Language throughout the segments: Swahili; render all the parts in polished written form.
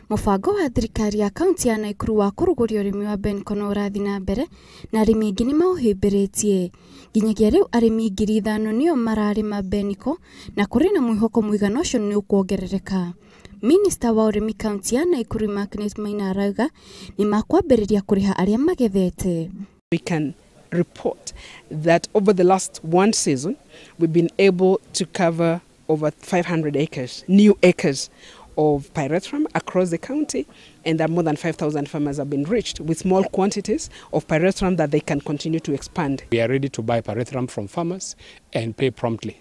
Mũbango wa thirikari ya kaunti ya Naikuru wa kũrũgũria ũrĩmi wa mbeniko no ũrathiĩ na mbere na arĩmi aingĩ nĩ maũhĩmbĩrĩtie. Nginyagia rĩu arĩmi 5,000 nĩo mararĩma mbeniko na kũrĩ na mwĩhoko mũigana ũcio nĩ ũkuongerereka. Minister wa ũrĩmi kaunti ya Naikuru Margaret Maina arauga nĩ makwambĩrĩria kũrĩha arĩa magethete. We can report that over the last one season we've been able to cover over 500 acres, new acres of pyrethrum across the county, and that more than 5,000 farmers have been reached with small quantities of pyrethrum that they can continue to expand. We are ready to buy pyrethrum from farmers and pay promptly.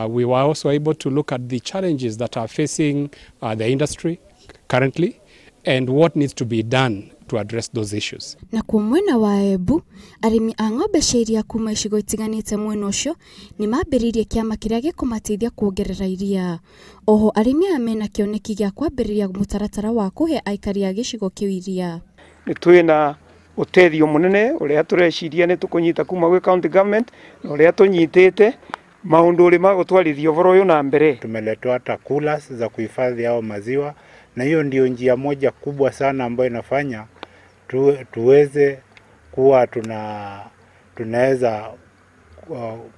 We were also able to look at the challenges that are facing the industry currently and what needs to be done to address those issues. Na kwa mwena wa Embu, arĩmi a ng'ombe cia iria kuma icigo itiganĩte mwena ũcio nĩ mambĩrĩirie kĩama kĩrĩa gĩkũmateithia kuongerera iria. Oho arĩmi aya mena kĩoneki gĩa kwambĩrĩria mũtaratara wa kũhe aikari a gĩcigo kĩu iria. Nĩ twĩna ũteithio mũnene ũrĩa tũreciria nĩ tũkũnyita kuma gwĩ county government na ũrĩa tũnyitĩte maũndũ ũrĩ magũtwarithia ũhoro ũyũ na mbere. Tumeletewa hata coolers za kuhifadhi hao maziwa, na hiyo ndio njia moja kubwa sana ambayo inafanya tuweze kuwa tunaweza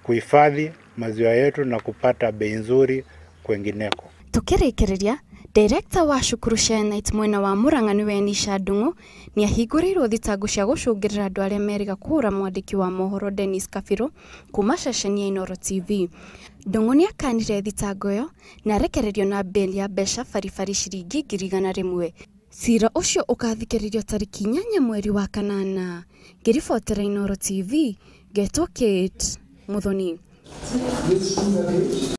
kuhifadhi maziwa yetu na kupata bei nzuri kwengineko. Tukĩrĩkĩrĩria, Director wa cukuru cia Night mwena wa Murang'a nĩwe Nisha Ndung'u nĩ ahingũrĩirwo thitango cia gũcũngĩrĩra andũ arĩa meriga kũhũra mwandĩki wa mohoro Dennis Kabirũ kuma ceceni ya Inooro TV. Ndung'u nĩ akanire thitango ĩyo na arekererio na beli ya mbeca baribari ciringi 100,000. Cira ũcio ũkathikĩrĩrio tarĩki 8 mweri wa kanana. Ngĩribotera Inooro TV, ngetwo Kate Muthoni.